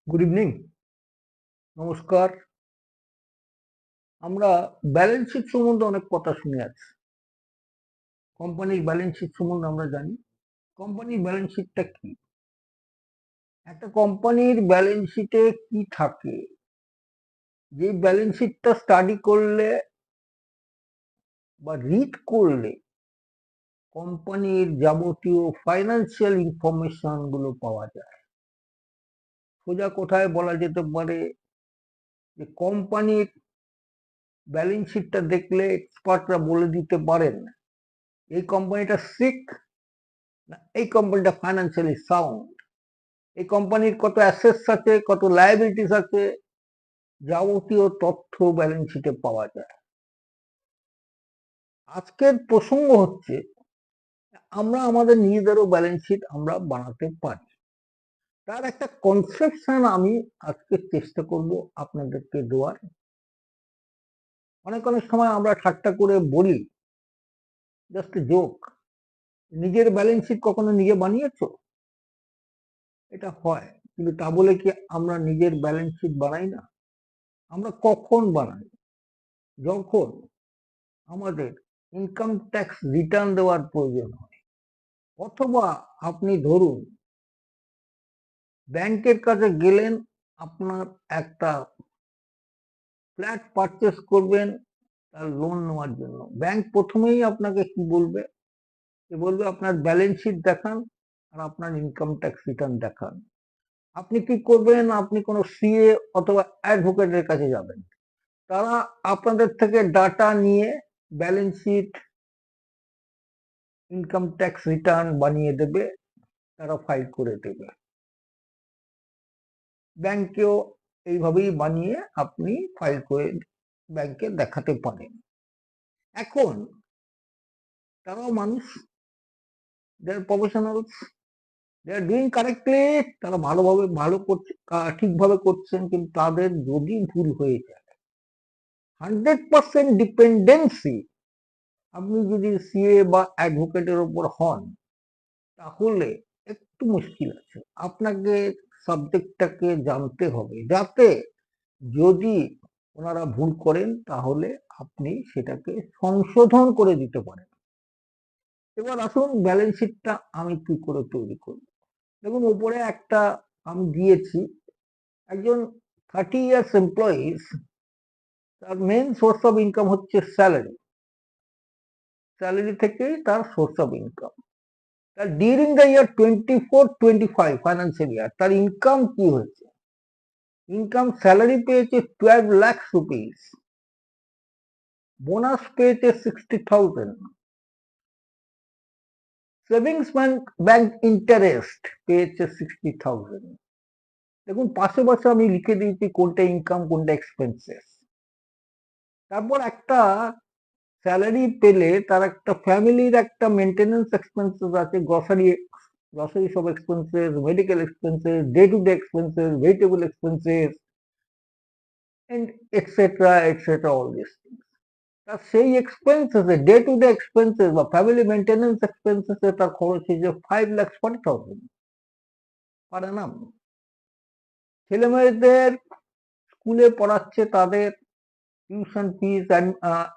Good evening, নমস্কার। আমরা balance sheet সম্বন্ধে অনেক কথা শুনে আছি। কোম্পানির ব্যালেন্স শিট সম্বন্ধে আমরা জানি। কোম্পানির ব্যালেন্স শিটটা কি? একটা কোম্পানির ব্যালেন্স শিটে কি থাকে? যে ব্যালেন্স শিটটা স্টাডি করলে বা রিড করলে কোম্পানির যাবতীয় ফাইন্যান্সিয়াল ইনফরমেশন গুলো পাওয়া যায়। সোজা কোথায় বলা যেতে পারে যে কোম্পানির ব্যালেন্স শিটটা দেখলে এক্সপার্টরা বলে দিতে পারেন এই কোম্পানিটা সিক না এই কোম্পানিটা ফাইন্যান্সিয়ালি সাউন্ড। এই কোম্পানির কত অ্যাসেটস আছে, কত লায়াবিলিটিস আছে, যাবতীয় তথ্য ব্যালেন্স শিটে পাওয়া যায়। আজকের প্রসঙ্গ হচ্ছে আমরা আমাদের নিজেদেরও ব্যালেন্স শিট আমরা বানাতে পারি। তার একটা কনসেপশন আমি আজকে চেষ্টা করব আপনাদেরকে দেওয়ার। অনেক সময় আমরা ঠাট্টা করে বলি, জাস্ট জোক, নিজের ব্যালেন্স শিট কখনো নিজে বানিয়েছো? এটা হয়, কিন্তু তা বলে কি আমরা নিজের ব্যালেন্স শিট বানাই না? আমরা কখন বানাই? যখন আমাদের ইনকাম ট্যাক্স রিটার্ন দেওয়ার প্রয়োজন হয়, অথবা আপনি ধরুন ব্যাংকের কাছে গেলেন, আপনার একটা ফ্ল্যাট পারচেস করবেন তার লোন নেওয়ার জন্য। ব্যাংক প্রথমেই আপনাকে কি বলবে? বলবে আপনার ব্যালেন্স শিট দেখান আর আপনার ইনকাম ট্যাক্স রিটার্ন দেখান। আপনি কি করবেন? আপনি কোনো সিএ অথবা অ্যাডভোকেটের কাছে যাবেন। তারা আপনাদের থেকে ডাটা নিয়ে balance sheet, income tax return বানিয়ে দেবে, তারা ফাইল করে দেবে। ব্যাংকেও এইভাবেই বানিয়ে আপনি ফাইল করে ব্যাংকে দেখাতে পারেন। এখন তারাও মানুষ, they are professionals, they are doing correctly, তারা ভালো করছে, ঠিকভাবে করছেন, কিন্তু তাদের যদি ভুল হয়ে যায় 100% ডিপেন্ডেন্সি আপনি যদি সিএ বা অ্যাডভোকেটের উপর হন, তাহলে একটু মুশকিল আছে। আপনাকে সাবজেক্টটাকে জানতে হবে, যাতে যদি ওনারা ভুল করেন তাহলে আপনি সেটাকে সংশোধন করে দিতে পারেন। এবার আসুন ব্যালেন্স শিটটা আমি কি করে তৈরি করব। দেখুন, উপরে একটা আমি দিয়েছি, একজন 30 ইয়ার্স এমপ্লয়িজ, তার মেন সোর্স অফ ইনকাম হচ্ছে স্যালারি। স্যালারি থেকেই তার সোর্স অফ ইনকাম। তার during the year 24-25 financial year তার ইনকাম কি হয়েছে? ইনকাম, স্যালারি পেয়েছে 12 লাখ রুপিস, বোনাস পেয়েছে 60,000, সেভিংস ব্যাংক ইন্টারেস্ট পেয়েছে 60,000। দেখুন, পাশে আমি লিখে দিয়েছি কোনটা ইনকাম কোনটা এক্সপেন্সেস। তারপর একটা স্যালারি পেলে তার একটা ফ্যামিলির একটা মেনটেনেন্স এক্সপেন্সেস আছে, গ্রসারি সব expenses, medical expenses, day to day expenses, vegetable expenses, and etcetera etcetera, all this things. তার সেই expenses, day to day expenses বা ফ্যামিলি মেনটেনেন্স এক্সপেন্সেস তার খরচ হয়েছে 5,40,000 পার অ্যানাম। ছেলে মেয়েদের স্কুলে পড়াচ্ছে, তাদের tuition fees,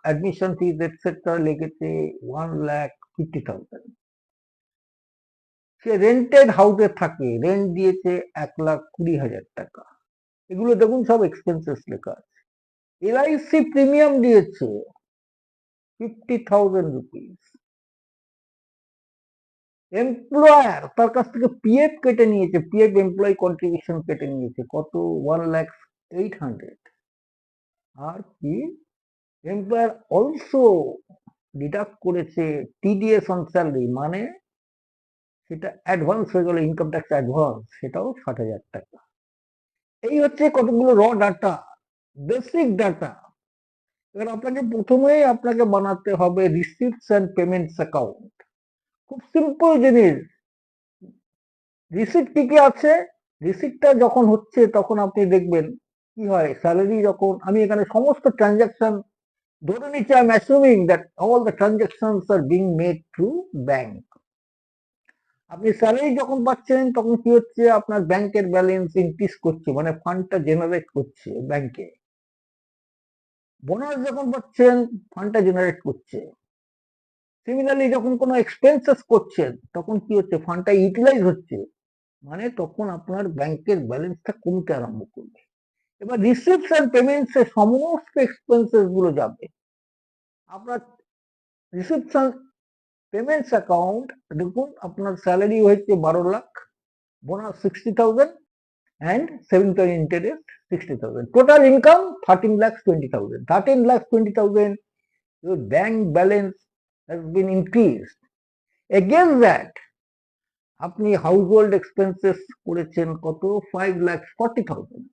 admission fees etcetera লেগেছে 1,50,000। সে রেন্টেড হাউসে থাকে, রেন্ট দিয়েছে 1,20,000 টাকা। এগুলো দেখুন সব এক্সপেন্সেস লেখা আছে। এলআইসি প্রিমিয়াম দিয়েছে 50,000 রুপিস। এমপ্লয়ার তার কাছ থেকে পিএফ কেটে নিয়েছে, পিএফ এমপ্লয়ি কন্ট্রিবিউশন কেটে নিয়েছে কত? 1,08,000। আর কি, এমপ্লয়ার অলসো ডিডাক্ট করেছে টিডিএস অন স্যালারি, মানে সেটা অ্যাডভান্স হয়ে গেল, ইনকাম ট্যাক্স অ্যাডভান্স, সেটাও 60,000 টাকা। এই হচ্ছে কতগুলো র ডাটা, বেসিক ডাটা। এবার প্রথমেই আপনাকে বানাতে হবে রিসিপ্টস অ্যান্ড পেমেন্টস অ্যাকাউন্ট। খুব সিম্পল জিনিস। রিসিপ্ট কি কি আছে? রিসিপ্টটা যখন হচ্ছে তখন আপনি দেখবেন কি হয়, স্যালারি যখন আমি এখানে সমস্ত ট্রানজাকশন ধরে নিচ্ছি, I am assuming that all the transactions are being made through bank. আপনি স্যালারি যখন পাচ্ছেন তখন কি হচ্ছে, আপনার ব্যাংকের ব্যালেন্স ইনক্রিজ করছে, মানে ফান্ডটা জেনারেট করছে ব্যাংকে। বোনাস যখন পাচ্ছেন ফান্ডটা জেনারেট করছে। সিমিলারলি যখন কোনো এক্সপেন্সেস করছেন তখন কি হচ্ছে, ফান্ডটা ইউটিলাইজ হচ্ছে, মানে তখন আপনার ব্যাংকের ব্যালেন্সটা কমতে আরম্ভ করবে। এবার রিসিপ্টস এন্ড পেমেন্টস এর সমস্ত এক্সপেন্সেস গুলো যাবে। আপনার রিসিপ্টস এন্ড পেমেন্টস অ্যাকাউন্ট দেখুন, আপনার স্যালারি হয়েছে 12 lakh, bonus 60,000 and savings and interest 60,000. Total income 13 lakhs 20,000. 13 lakhs 20,000. Your bank balance has been increased. Against that, আপনি হাউসহোল্ড এক্সপেন্সেস করেছেন কত, 5 lakhs 40,000.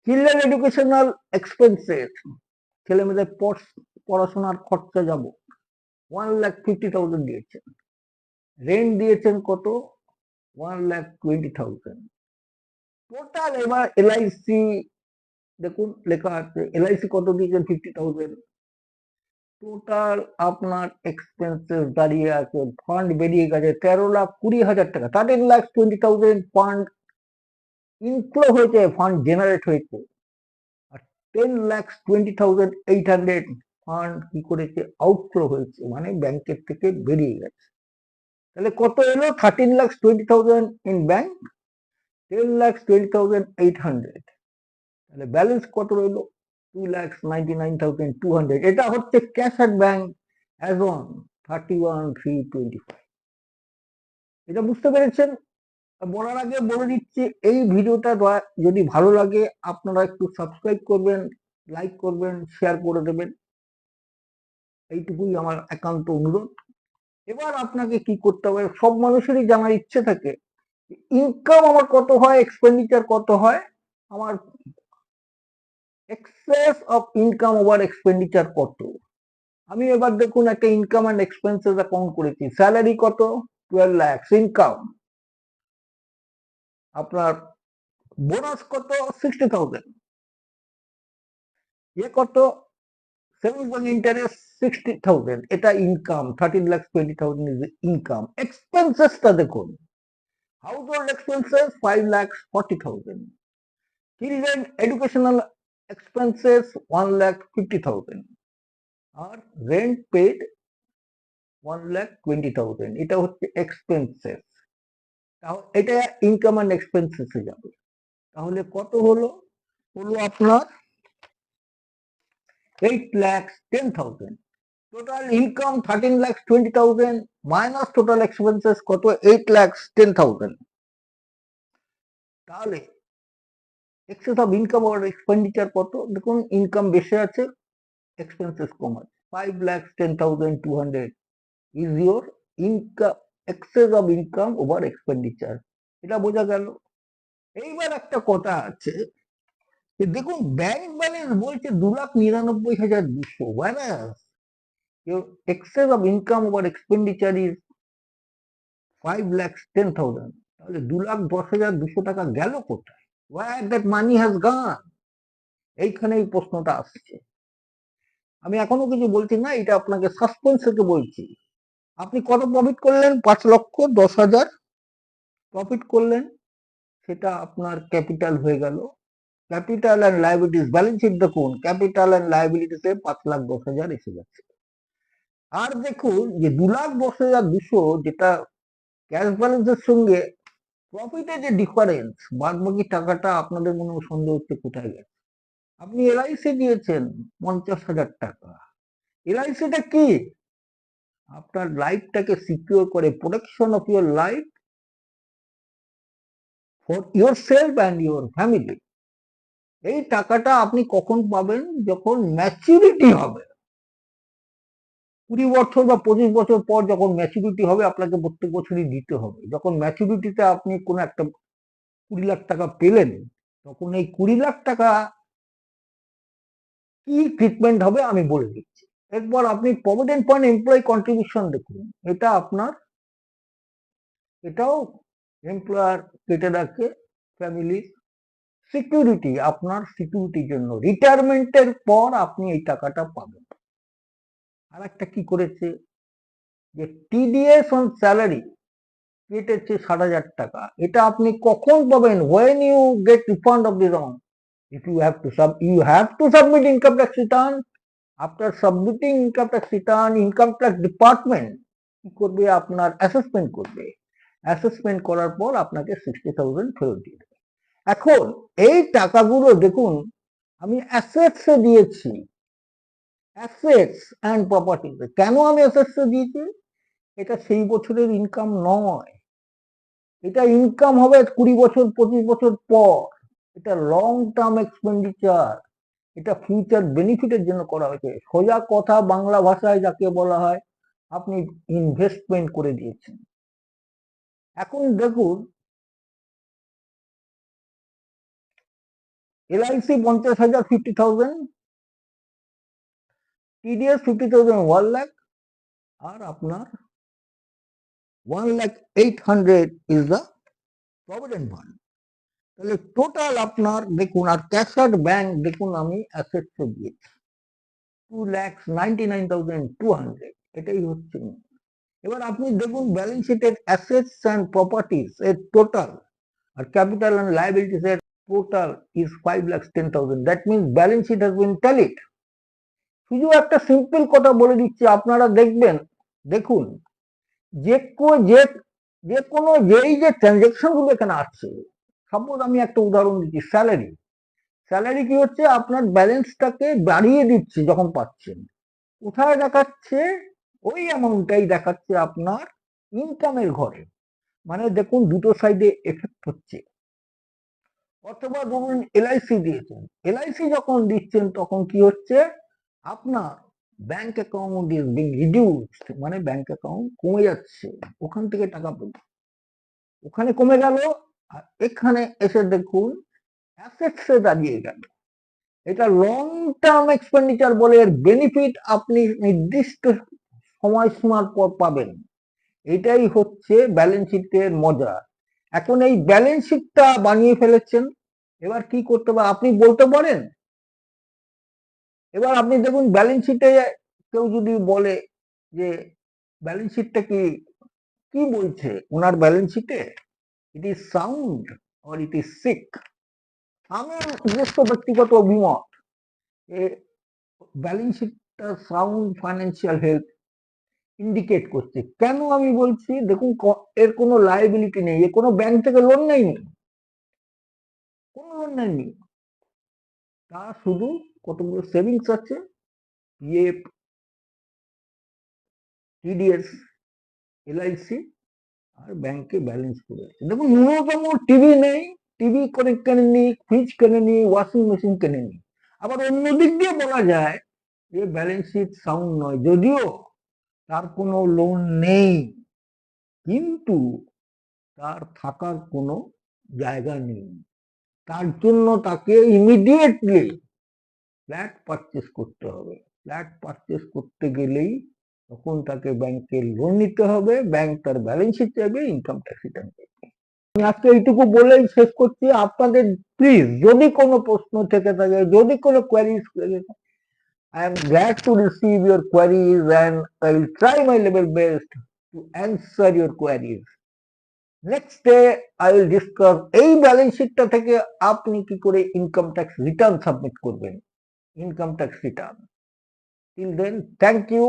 চিলড্রেন এডুকেশনাল এক্সপেন্সেস, ছেলে মেয়েদের পড়াশোনার খরচা যাব 1,50,000 দিয়েছেন। রেন্ট দিয়েছেন কত, 1,20,000। টোটাল এবার এলআইসি দেখুন লেখা আছে, এলআইসি কত দিয়েছেন, 50,000। টোটাল আপনার এক্সপেন্সেস দাঁড়িয়ে আছে, ফান্ড বেরিয়ে গেছে 13,20,000 টাকা। 13,20,000 ফান্ড ইনফ্লো হয়েছে, ফান্ড জেনারেট হয়েছে। আর 10,20,800 ফান্ড কি করেছে, আউটফ্লো হয়েছে, মানে ব্যাংকের থেকে বেরিয়ে গেছে। তাহলে কত এলো, 13,20,000 ইন ব্যাংক, 10,20,800। তাহলে ব্যালেন্স কত রইলো, 2,99,200। এটা হচ্ছে cash at bank as on 31/3/25। এটা বুঝতে পেরেছেন? বলার আগে বলে দিচ্ছি, এই ভিডিওটা যদি ভালো লাগে আপনারা একটু সাবস্ক্রাইব করবেন, লাইক করবেন, শেয়ার করে দেবেন, এইটুকুই আমার একান্ত অনুরোধ। এবার আপনাকে কি করতে হবে, সব মানুষেরই জানার ইচ্ছে থাকে ইনকাম আমার কত হয়, এক্সপেন্ডিচার কত হয়, আমার access of income over expenditure কত। আমি এবার দেখুন একটা ইনকাম অ্যান্ড এক্সপেন্সেস অ্যাকাউন্ট করেছি। স্যালারি কত, 12 lakhs ইনকাম। আপনার বোনাস কত, 60,000। কত, সেভিংস ব্যাংক ইন্টারেস্ট 60,000, এটা ইনকাম। 13,20,000 is income. এক্সপেন্সেসটা দেখুন, household expenses 5,40,000, children educational expenses 1,50,000, আর রেন্ট পেড 1,20,000। এটা হচ্ছে এক্সপেন্সেস। এটা ইনকাম অ্যান্ড এক্সপেন্সেসে যাবে। তাহলে কত হলো, আপনার 8,10,000। Total income 13,20,000 minus total expenses কত, 8,10,000। তাহলে এক্সেস অফ ইনকাম আর এক্সপেন্ডিচার কত, দেখুন ইনকাম বেশি আছে, এক্সপেন্সেস কম আছে। 5,10,200 is your income, excess of income over expenditure. এটা বোঝা গেল। এইবার একটা কথা আছে, দেখুন ব্যাংক ব্যালেন্স বলছে 2,99,200, whereas your excess of income over expenditure is 5,10,000। তাহলে 2,10,200 টাকা গেল কোথায়, where that money has gone? এইখানে এই প্রশ্নটা আসছে। আমি এখনো কিছু বলছি না, এটা আপনাকে সাসপেন্স থেকে বলছি। আপনি কত প্রফিট করলেন, 5,10,000 প্রফিট করলেন, সেটা আপনার ক্যাপিটাল হয়ে গেল। Capital and liabilities, balance sheet দেখুন, ক্যাপিটাল অ্যান্ড লাইবিলিটিসে 5,10,000 এসে যাচ্ছে। আর দেখুন যে 2,10,200 যেটা ক্যাশ ব্যালেন্সের সঙ্গে প্রফিটে যে ডিফারেন্স, বাদ বাকি টাকাটা আপনাদের মনে সন্দেহ হচ্ছে কোথায় গেছে। আপনি এলআইসি দিয়েছেন 50,000 টাকা। এলআইসিটা কি, আপনার লাইফটাকে সিকিউর করে, protection of your life for your self and your family. এই টাকাটা আপনি কখন পাবেন, যখন ম্যাচুরিটি হবে। 20 বছর বা 25 বছর পর যখন ম্যাচুরিটি হবে, আপনাকে প্রত্যেক বছরই দিতে হবে। যখন ম্যাচুরিটিতে আপনি কোনো একটা 20 লাখ টাকা পেলেন, তখন এই 20 লাখ টাকা কি ট্রিটমেন্ট হবে আমি বলে দিচ্ছি। একবার আপনি প্রভিডেন্ট ফান্ড এমপ্লয়ি কন্ট্রিবিউশন দেখুন, এটা আপনার, এটাও এমপ্লয়ার কেটে রাখে ফ্যামিলি সিকিউরিটি, আপনার সিকিউরিটির জন্য। রিটায়ারমেন্টের পর আপনি এই টাকাটা পাবেন। আর একটা কি করেছে, যে টিডিএস অন স্যালারি কেটেছে 60,000 টাকা, এটা আপনি কখন পাবেন? when you get refund of the wrong, if you have to submit income tax return. After submitting income tax return, income tax department কি করবে? আপনার অ্যাসেসমেন্ট করবে, অ্যাসেসমেন্ট করার পর আপনাকে 60,000 ফেরত দিয়ে দেবে। এখন এই টাকাগুলো দেখুন আমি অ্যাসেটসে দিয়েছি, অ্যাসেটস অ্যান্ড প্রপার্টিতে। কেন আমি অ্যাসেটসে দিয়েছি? এটা সেই বছরের ইনকাম নয়, এটা ইনকাম হবে 20 বছর 25 বছর পর। এটা লং টার্ম এক্সপেন্ডিচার, এটা ফিউচার বেনিফিটের জন্য করা হয়েছে। সোজা কথা বাংলা ভাষায় যাকে বলা হয় আপনি ইনভেস্টমেন্ট করে দিয়েছেন। এখন দেখুন LIC 50,000 50,000, TDS 50,000 1 lakh, আর আপনার 1,08,000 is the provident fund। তাহলে টোটাল আপনার দেখুন, আর ক্যাশ অ্যাট ব্যাংক দেখুন আমি অ্যাসেটসে দিয়েছি 2,99,200, এটাই হচ্ছে। এবার আপনি দেখুন ব্যালেন্স শিটের অ্যাসেটস অ্যান্ড প্রপার্টিজ এর টোটাল আর ক্যাপিটাল অ্যান্ড লায়াবিলিটিস এর total is 5,10,000। That means balance sheet has been tallied. শুধু একটা সিম্পল কথা বলে দিচ্ছি, আপনারা দেখবেন, দেখুন যে কোনো যেই যে ট্রানজেকশন গুলো এখানে আসছে, সাপোজ আমি একটা উদাহরণ দিচ্ছি, স্যালারি কি হচ্ছে? আপনার ব্যালেন্সটাকে বাড়িয়ে দিচ্ছে যখন পাচ্ছেন, কোথায় দেখাচ্ছে? ওই অ্যামাউন্টটাই দেখাচ্ছে আপনার ইনকামের ঘরে। মানে দেখুন দুটো সাইডে এফেক্ট হচ্ছে। অথবা ধরুন LIC দিয়েছেন, LIC যখন দিচ্ছেন তখন কি হচ্ছে? আপনার bank account is being reduced, মানে ব্যাংক অ্যাকাউন্ট কমে যাচ্ছে, ওখান থেকে টাকা পেবে, ওখানে কমে গেল, আর এখানে এসে দেখুন অ্যাসেটসে দাঁড়িয়ে গেল। এটা লং টার্ম এক্সপেন্ডিচার বলে, এর বেনিফিট আপনি নির্দিষ্ট সময়সীমার পর পাবেন। এটাই হচ্ছে ব্যালেন্স শিটের মজা। এখন এই ব্যালেন্স শিটটা বানিয়ে ফেলেছেন, এবার কি করতে পারে আপনি বলতে পারেন? এবার আপনি দেখুন ব্যালেন্স শিটে কেউ যদি বলে যে ব্যালেন্স শিটটা কি বলছে ওনার ব্যালেন্স শিটে, it is sound or it is sick. আমার নিজস্ব ব্যক্তিগত অভিমত, ব্যালেন্স শিটটা সাউন্ড ফাইন্যান্সিয়াল হেলথ ইন্ডিকেট করছে। কেন আমি বলছি? দেখুন এর কোনো লায়াবিলিটি নেই, এ কোনো ব্যাংক থেকে লোন নেয়নি, কোনো লোন নেয়নি, তার শুধু কতগুলো সেভিংস আছে, PF, TDS, LIC, আর ব্যাংকে ব্যালেন্স করে আছে। দেখুন ন্যূনতম টিভি নেই, টিভি করে কেনেনি, ফ্রিজ কেনেনি, ওয়াশিং মেশিন কেনেনি। আবার অন্য দিক দিয়ে বলা যায় যে ব্যালেন্স শিট সাউন্ড নয়, যদিও তার কোনো লোন নেই, কিন্তু তার থাকার কোনো জায়গা নেই, তার জন্য তাকে ইমিডিয়েটলি ফ্ল্যাট পারচেস করতে হবে। ফ্ল্যাট পারচেস করতে গেলেই তখন তাকে ব্যাংকে লোন নিতে হবে, ব্যাংক তার ব্যালেন্স শিট চাইবে, ইনকাম ট্যাক্স রিটার্ন চাইবে। আমি আজকে এইটুকু বলেই শেষ করছি। আপনাদের প্লিজ যদি কোনো প্রশ্ন থেকে থাকে, যদি কোনো কোয়ারিজ থাকে, I am glad to receive your queries and I will try my level best to answer your queries. Next day I will discuss এই ব্যালেন্স শিটটা থেকে আপনি কি করে ইনকাম ট্যাক্স রিটার্ন সাবমিট করবেন, income tax return. Till then, thank you.